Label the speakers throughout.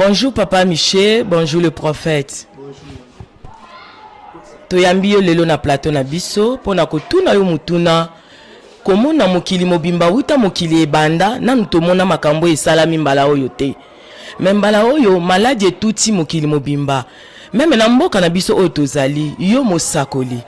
Speaker 1: Bonjour Papa Michel, bonjour le prophète. Toyambi yo lelo na plateau na biso pona kotuna yo mutuna komona mokili mobimba uta mokili ebanda nanu tomona makambo esalami mbala oyo te. Membala oyo maladi etuti mokili mobimba. Meme na mboka na biso oyo tozali yo mosakoli.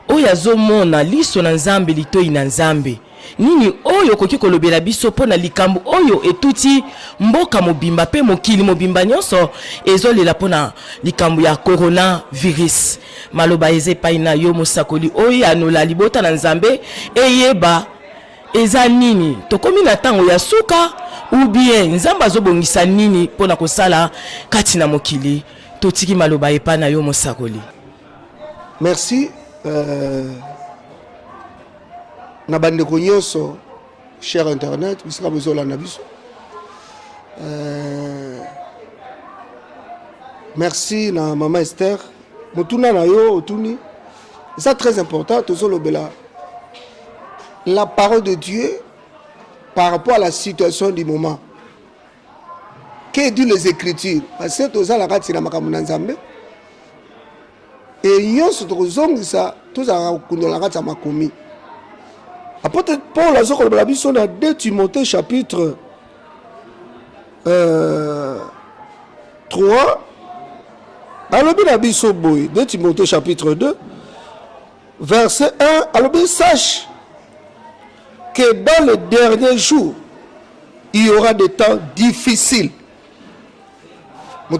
Speaker 1: Oyo azomona liso na Nzambe litoi na Nzambe. Nini oyo koki kolobela biso pona likambo oyo etuti mboka mobimba pe mokili mobimba nyonso ezolela pona likambo ya coronavirus. Maloba eze paina yo mosakoli oyo anola libota na Nzambe eyeba eza nini tokomi na tango ya suka ou bien Nzambe azobongisa nini pona kosala kati na mokili totiki maloba epana yo mosakoli.
Speaker 2: Merci. Na bandeko nyonso cher internet bisika bozola na biso. Merci na maman Esther mutuna na yo otuni. C'est très important tozolobela la parole de Dieu par rapport à la situation du moment. Que dit les Écritures? Parce que tozala kati na makambo na Nzambe et nyonso tozongisa tozala kundola kati ya makomi. Apôtre Paul a dit dans 2 Timothée chapitre 3, alors 2 Timothée chapitre 2, verset 1, alors sache que dans les derniers jours, il y aura des temps difficiles. Dans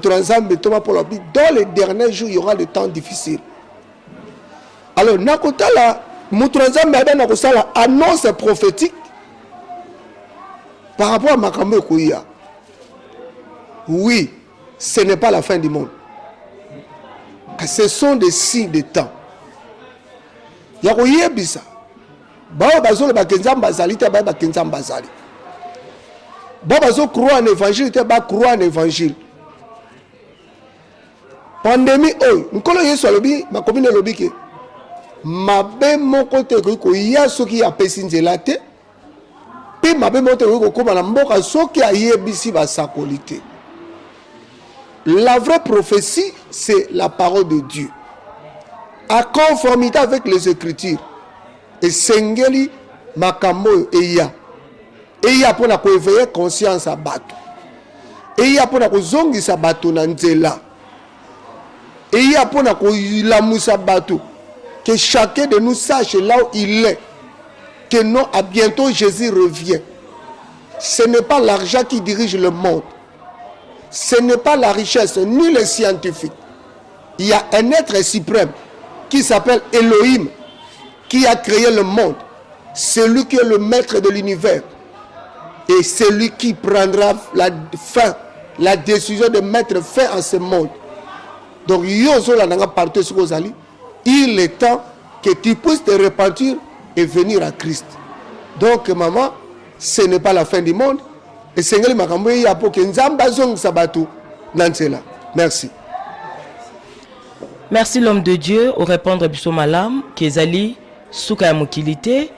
Speaker 2: les derniers jours, il y aura des temps difficiles. Alors, Nakotala, annonce prophétique par rapport à Makambo Kouya. Oui, ce n'est pas la fin du monde. Ce sont des signes de temps. Il y a rien bisa. Bazo ba kenzam bazali te ba kenzam bazali. Bazo croire en évangile te ba croire en évangile. Pandémie oh, nkolo Yesu alobi makomine lobi ke mabe moko te ko ya soki ya pesi nzela te pe mabe moko te ko koma na mboka soki ayebisi ba sakolité. La vraie prophétie c'est la parole de Dieu à conformité avec les Écritures et sengeli makambo eya pour na ko éveiller conscience à bato eya pour na ko zongisa bato na nzela eya pour na ko lamusa bato. Que chacun de nous sache là où il est. Que non, à bientôt Jésus revient. Ce n'est pas l'argent qui dirige le monde. Ce n'est pas la richesse, ni les scientifiques. Il y a un être suprême qui s'appelle Elohim, qui a créé le monde. C'est lui qui est le maître de l'univers. Et c'est lui qui prendra la fin, la décision de mettre fin à ce monde. Donc, il est temps que tu puisses te repentir et venir à Christ. Donc, maman, ce n'est pas la fin du monde. Et Seigneur, merci.
Speaker 1: Merci l'homme de Dieu au répondre biso malam kezali suka ya mokilité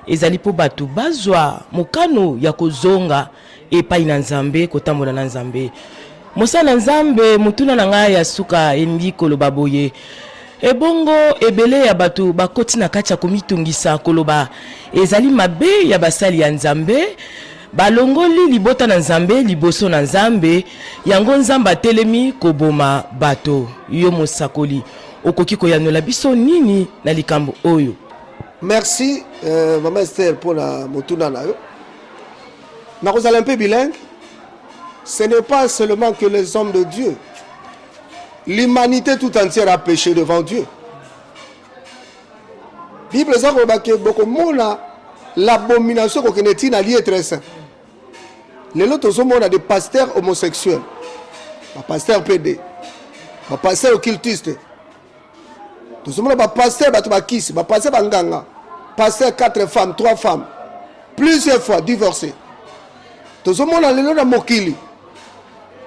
Speaker 1: ezali po batu bazwa mokano ya kozonga epai na Nzambe kotambola na Nzambe. Mosala Nzambe mutuna na ngai ya suka endi koloba boye. Ebongo ebele ya batu bakoti na kati ya komitungisa koloba ezali mabe ya basali ya Nzambe balongoli libota na Nzambe liboso na Nzambe yango Nzamba telemi koboma bato yo mosakoli okoki koyanola biso nini na likambo oyo.
Speaker 2: Merci maman Esther pour la motuna na yo. Na kozala un peu bilingue. Ce n'est pas seulement que les hommes de Dieu. L'humanité tout entière a péché devant Dieu. Bible ça que beaucoup mona l'abomination qu'on est allié très saint. Les autres sont des pasteurs homosexuels. Des pasteurs PD. Des pasteurs occultistes. Tous sont des pasteurs batubakis, des pasteurs banganga. Pasteurs 4 femmes, 3 femmes. Plusieurs fois divorcés. Tous sont les autres mokili.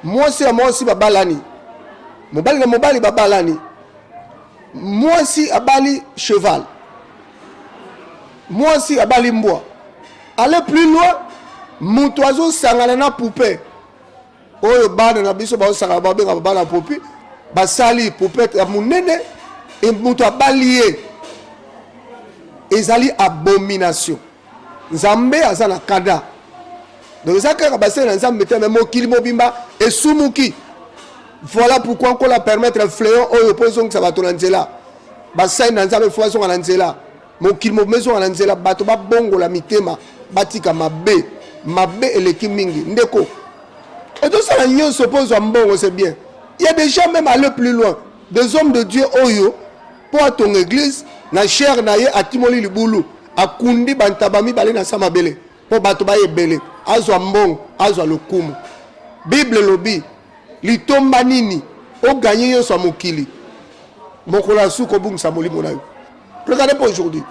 Speaker 2: Moi aussi babalani. Mobali na mobali babalani. Moi si abali cheval. Moi si abali mbwa. Allez plus loin, mon oiseau sangana na poupée. oyo bana na biso baosaka babenga bana popi basali poupette ya monene e moto abali ye ezali abomination. Nzambe aza na kada donc eza kaka basali na nzambe te, mais mokili mobimba esumuki. Voilà pourquoi on la permettre fléon oyo po ezongisa bato na nzela basali na nzambe fo azonga na nzela mokili mobimba ezonga na nzela bato babongola mitema batika mabe eleki mingi ndeko. Et tout ça, c'est bien. Il y a des gens même aller plus loin. Des hommes de Dieu, oyo, pour ton église, na cher na ye atimoli libulu, akundi bantabami bale na samabele, pour batoba ye bele, azwa mbong, azwa lokumu. Bible lobi, litomba nini, o gagné yo sa mokili. Mokola suko bung samoli monayo. Regardez pour aujourd'hui.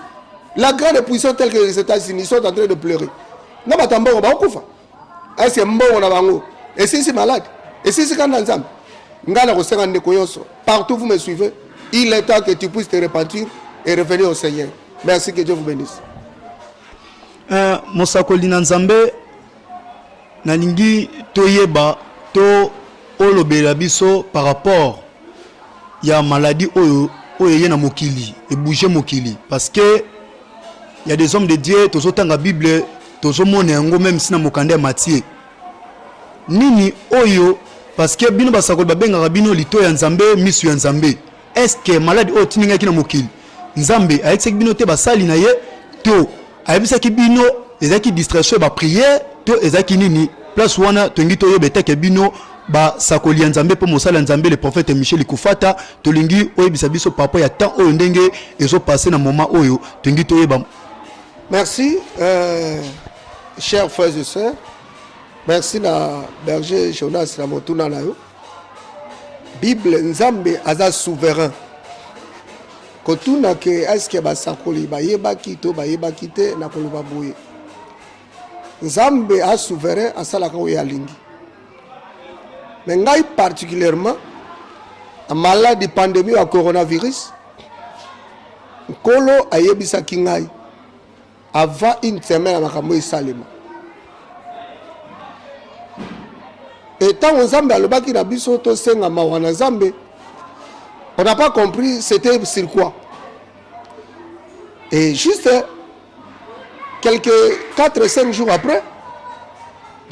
Speaker 2: La grande puissance telle que les États-Unis sont en train de pleurer. Na batambongo ba okufa. Est-ce mbongo na bango? Et si c'est malade, et si c'est quand ensemble, partout vous me suivez, il est temps que tu puisses te repentir et revenir au Seigneur. Merci, que Dieu vous bénisse.
Speaker 3: Mosakoli Nzambe, nalingi toyeba to olobela biso par rapport ya maladie oyo yena mokili et bouger mokili parce que il y a des hommes de Dieu tozotanga Bible tozomona yango même si na mokanda Matthieu nini oyo parce que bino basakoli babengaka bino lito ya Nzambe misu ya Nzambe. Est-ce que maladie oyo tiningaki na mokili Nzambe ayebisaki bino te basali na ye to ayebisaki bino ezaki distraction ba prière to ezaki nini place wana tongi to yebeta ke bino basakoli ya Nzambe po mosala ya Nzambe le prophète Michel Kufata tolingi oyebisa biso papa ya temps oyo ndenge ezo passer na moment oyo tongi to yeba.
Speaker 2: Merci chers frères et sœurs. Merci na berger Jonas na motuna na yo. Bible Nzambe aza souverain. Kotuna ke est-ce que basakoli bayeba kito bayeba kite na koloba boye. Nzambe a souverain asalaka oyo alingi. Mais ngai particulièrement a maladie pandémie ya coronavirus. Nkolo ayebisa kingai avant une semaine makambo esalema. Et tant que Nzambe alobaki na biso to senga mawana Nzambe, on n'a pas compris c'était sur quoi. Et juste quelques 4-5 jours après,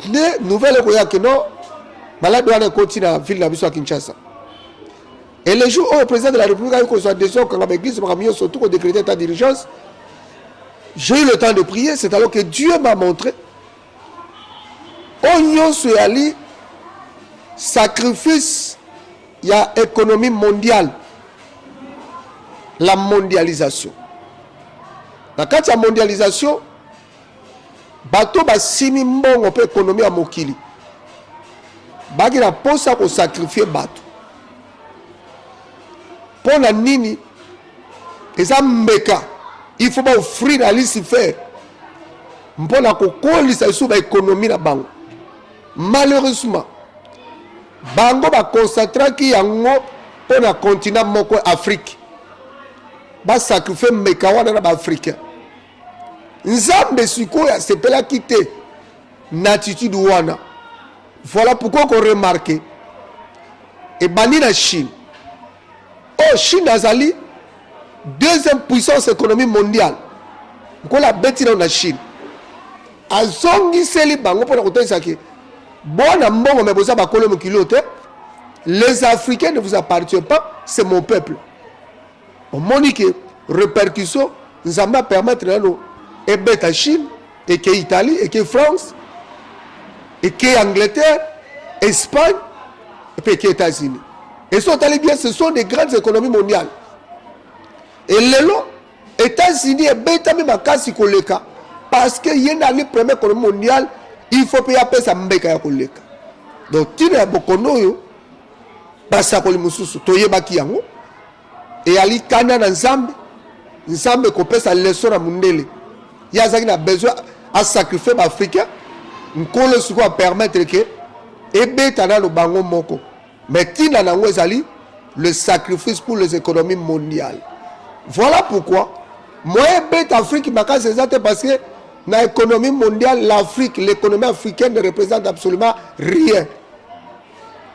Speaker 2: des nouvelles que non, malade doit continuer à la ville de Kinshasa. Et le jour où le président de la République a eu qu'on soit désolé quand l'église m'a surtout décréter ta diligence, j'ai eu le temps de prier. C'est alors que Dieu m'a montré Oignon Soyali sacrifice, il y a économie mondiale, la mondialisation. Dans le cadre de la mondialisation, bateau ba simi mbongo pe économie à mokili. Bagi na posa ko sacrifier bateau. Pour la nini, eza mbeka, il faut pas offrir la liste faire. Mpona ko kolisa sous ba économie na bango. Malheureusement, bango ba concentrer ki yango pour na continent moko Afrique. Ba sacrifier mbeka wana na ba africain. Nzambe sikoya sepela kite na attitude wana. Voilà pourquoi on remarque et bani na Chine. Oh, Chine azali deuxième puissance économique mondiale. Ko la beti na Chine. Azongi seli bango pour na kotesa ke bona mbongo me boza bakolo mokilo te. Les Africains ne vous appartiennent pas, c'est mon peuple. On monique répercussion nous a permettre nous et bête Chine et que Italie et que France et que Angleterre, Espagne et puis que États-Unis. Et sont allés bien, ce sont des grandes économies mondiales. Et les lots, États-Unis et bête même à kasi koleka parce que y a les première économie mondiale, il faut payer après ça mbeka ya koleka. Donc tu n'as pas yo basa koli mususu toyeba ki yango et ali kana na Nzambe Nzambe ko pesa leçon na mundele. Il y a besoin à sacrifier l'Africain. Nkolo suko a permettre que ebeta na lo bango moko. Mais tina na ngwezali le sacrifice pour les économies mondiales. Voilà pourquoi moi ebeta Afrique maka c'est parce que dans l'économie mondiale l'Afrique, l'économie africaine ne représente absolument rien.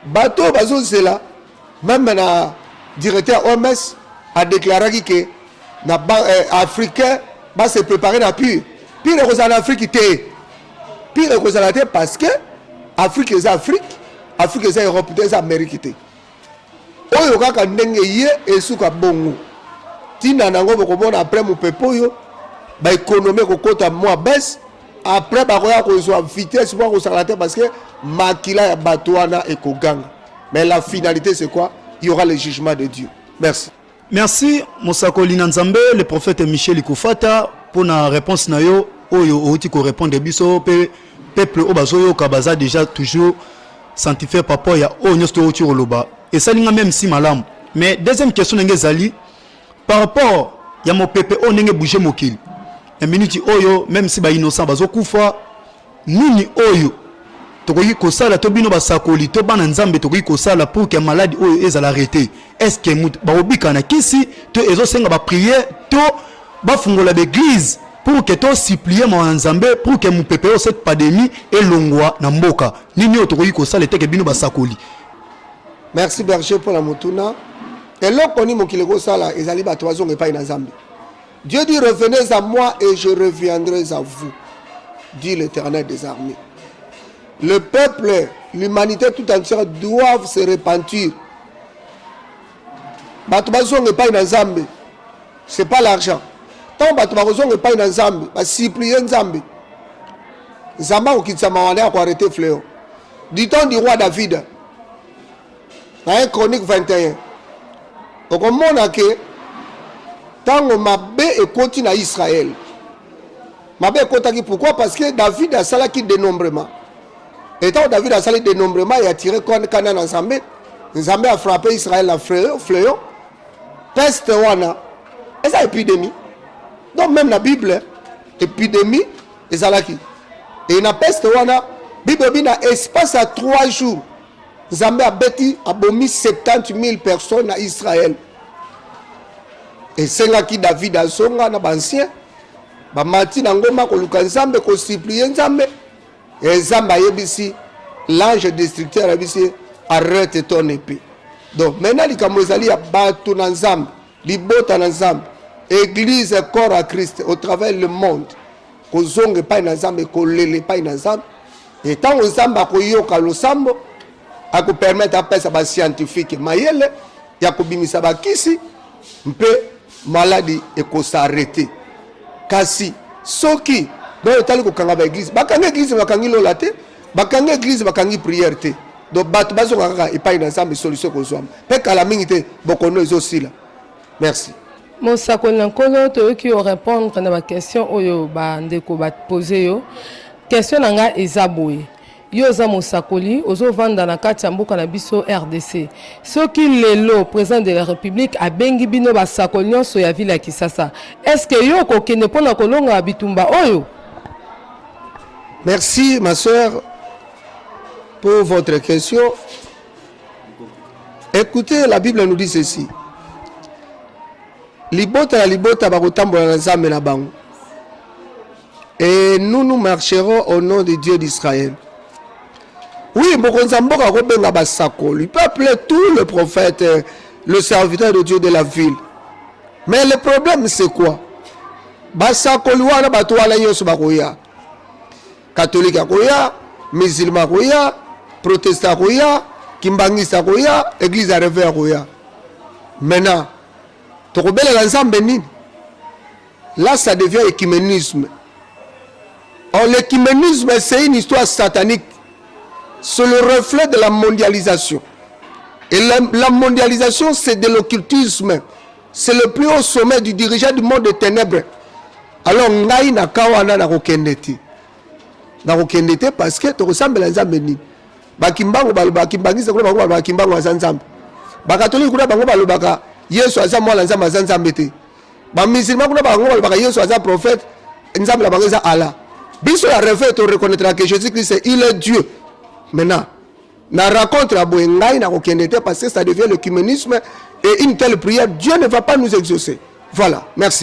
Speaker 2: bateau bazo c'est là même na directeur OMS a déclaré que na africain va se préparer na pire que en Afrique pire que en Afrique parce que Afrique est Afrique est Europe est Amérique té oyo kaka ndenge ye esuka bongo tina nango bokomona après mon pepo yo ba économie kokota moi baisse après bakoya kozwa vitesse pour kosala te parce que makila ya bato wana ekoganga mais la finalité c'est quoi? Il y aura le jugement de Dieu. Merci.
Speaker 3: Merci Mosakoli Nzambe, le prophète Michel Ikofata pour la réponse na yo oyo oti ko répondre biso peuple obazoyo kabaza déjà toujours sanctifié papa ya onyosto oti oloba et ça linga même si malam. Mais deuxième question ngé zali par rapport ya mo pepe o ndenge bouger mokili. Un minute oyo même si ba innocent bazokufa nini oyo tokoki kosala to bino basakoli to bana nzambe tokoki kosala pour que maladie oyo ezala arrêter. Est-ce que baobika na kisi to ezosenga ba prière to bafungola l'église pour que to supplier mo nzambe pour que mu pepe o cette pandémie elongwa na mboka nini oyo tokoki kosala te ke bino basakoli.
Speaker 2: Merci berger pour la motuna et lokoni mokile kosala ezali bato bazonga pa ina nzambe. Dieu dit revenez à moi et je reviendrai à vous dit l'Éternel des armées. Le peuple, l'humanité tout entière doivent se repentir. Batoubazo n'est pas une ensemble. Ce n'est pas l'argent. Tant Batoubazo n'est pas une ensemble. Si prier ensemble. Zamba ou Kitsamawane a arrêté fléau. Du temps du roi David. Dans 1 Chronique 21. Donc on a que tant on m'a bé et continue à Israël. M'a bé continue pourquoi? Parce que David a salaki dénombrement. Et tant David a salé dénombrement et a tiré Canaan ensemble, Nzambe a frappé Israël à fléau, peste wana, et ça épidémie. Donc même la Bible, épidémie, et ça là qui. Et la peste wana, Bible bina espace à 3 jours, Nzambe a bêti, a bomi 70 000 personnes à Israël. Et c'est là qui David a songa na bancien, ba mati na ngoma ko luka Nzambe ko supplier Nzambe. Et Zamba yebisi, l'ange destructeur yebisi, arrête ton épée. Donc maintenant, les Kamozali a battu dans Zamba, les bottes dans Zamba, église corps à Christ au travers le monde. Qu'on zonge pas dans Zamba et qu'on lèle pas dans Zamba. Et tant que Zamba ko yoka lo sambo, a ko permettre à passer à scientifique mayele, ya ko bimisa ba kisi, mpe maladie et ko s'arrêter. Kasi, soki donc tali ko kanga ba église bakanga église bakangi lola te bakanga église bakangi prière te donc bato bazo kaka et pas une ensemble solution ko zwam pe kala mingi te bokono ezosila. Merci.
Speaker 1: Mosakoli Nkolo toyoki o répondre na ba question oyo ba ndeko ba poser yo question nanga eza boye yo za Mosakoli ozo vanda na kati ya mboka na biso RDC soki lelo président de la République a bengi bino ba sakoli nyonso ya ville ya Kisasa est-ce que yo ko kende pona kolonga bitumba oyo?
Speaker 2: Merci ma soeur pour votre question. Écoutez, la Bible nous dit ceci. Libota bakotambola na Nzambe na bango. Et nous marcherons au nom de Dieu d'Israël. Oui, Mokonzamboka kobenga basako. Il peut appeler tout le prophète, le serviteur de Dieu de la ville. Mais le problème c'est quoi? Basako wana bato wana yoso bakoya. Catholique akoya, musulman akoya, protestant akoya, kimbangista akoya, église à réveil akoya. Maintenant, tokobela l'ensemble nini? Là ça devient écuménisme. Or l'écuménisme c'est une histoire satanique. C'est le reflet de la mondialisation. Et la mondialisation c'est de l'occultisme. C'est le plus haut sommet du dirigeant du monde des ténèbres. Alors ngai na kawana na kokendeti. Na kokendete parce que to ressemble nzambe nini bakimbango bakimbangisa kuna bango bakimbango za nzambe bakatolika kuna bango balobaka Yesu aza mwana nzambe za nzambe te ba musulman kuna bango balobaka Yesu aza prophète nzambe la bango za Allah biso la refait to reconnaître que Jésus-Christ il est Dieu. Maintenant na raconte la boengai na kokendete parce que ça devient le communisme et une telle prière Dieu ne va pas nous exaucer. Voilà, merci.